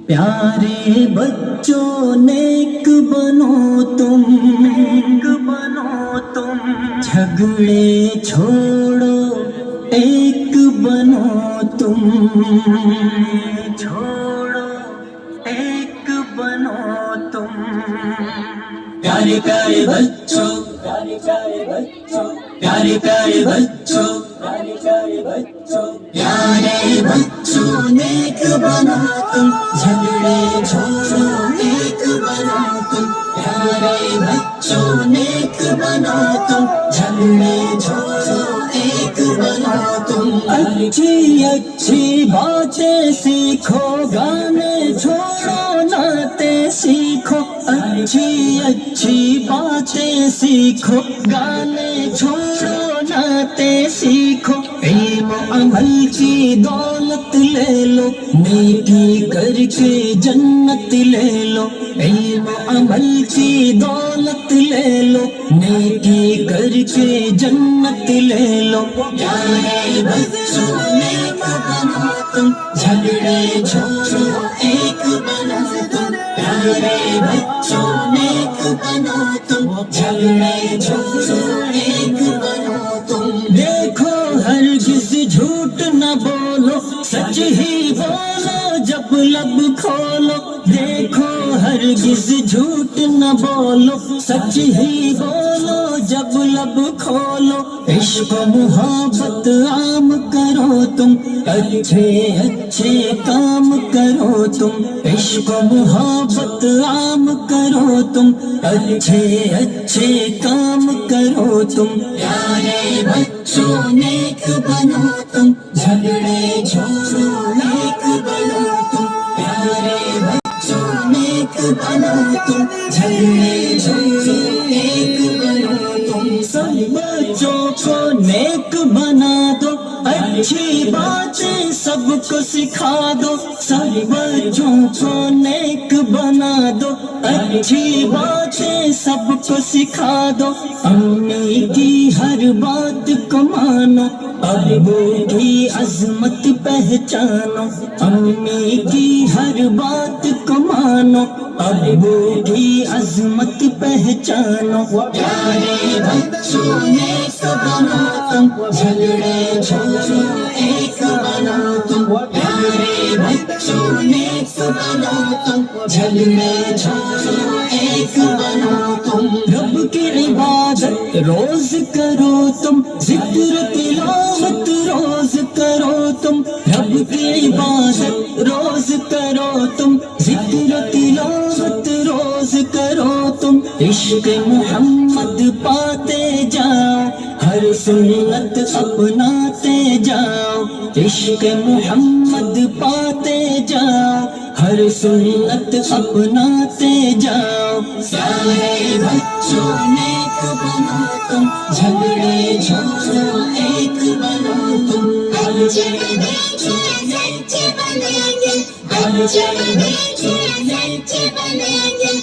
پیارے بچوں نیک بنو تم، جھگڑے چھوڑو ایک بنو تم، ایک بنو تم۔ پیارے پیارے بچوں، پیارے پیارے بچوں، پیارے پیارے بچوں، پیارے پیارے بچوں، پیارے بچوں نیک بنو تم، جھگڑے چھوڑو ایک بنو تم، پیارے بچوں نیک بنو تم، جھگڑے چھوڑو ایک بنو تم۔ اچھی اچھی باتیں سیکھو، گانے چھوڑو نعتیں سیکھو، اچھی اچھی باتیں سیکھو، گانے چھوڑو نعتیں سیکھو، علم و عمل کی دولت لے لو، نیکی کر کے جنت لے لو، علم و عمل کی دولت لے لو، نیکی کر کے جنت لے لو۔ پیارے بچوں نیک بنو تم، جھگڑے چھوڑو ایک بنو تم، پیارے بچوں نیک بنو تم، جھگڑے چھوڑو ایک بنو تم۔ دیکھو ہرگز جھوٹ نہ بولو، سچ ہی بولو جب لب کھولو، دیکھو ہرگز جھوٹ نہ بولو، سچ ہی بولو جب لب کھولو، عشق و محبت عام کرو تم، اچھے اچھے کام کرو تم، عشق و محبت عام کرو تم، اچھے اچھے کام کرو تم۔ پیارے بچوں نیک بنو تم، جھگڑے چھوڑو ایک بنو تم، پیارے بچوں نیک بنو تم، جھگڑے چھوڑو ایک بنو تم۔ سب بچوں کو نیک بنا دو، اچھی باتیں سب کو سکھا دو، سب بچوں کو نیک بنا دو، اچھی باتیں سب کو سکھا دو، امی کی ہر بات کو مانو، ابو کی عظمت پہچانو، امی کی ہر بات کو مانو، ابو کی عظمت پہچانو۔ پیارے بچوں نیک بنو تم، جھگڑے چھوڑو ایک بنو تم، پیارے بچوں نیک بنو تم، جھگڑے چھوڑو ایک بنو تم۔ رب کی عبادت روز کرو تم، ذکر تلاوت روز کرو تم، رب کی عبادت روز کرو تم، ذکر تلاوت روز کرو تم، عشق محمد پاتے جاؤ، ہر سنت اپناتے جاؤ، عشق محمد پاتے جاؤ، ہر سنت اپناتے جاؤ۔ پیارے بچوں نیک بنو تم، جھگڑے چھوڑو ایک بنو تم، اچھے بچے سچے بنیں گے، اچھے بچے سچے بنیں گے،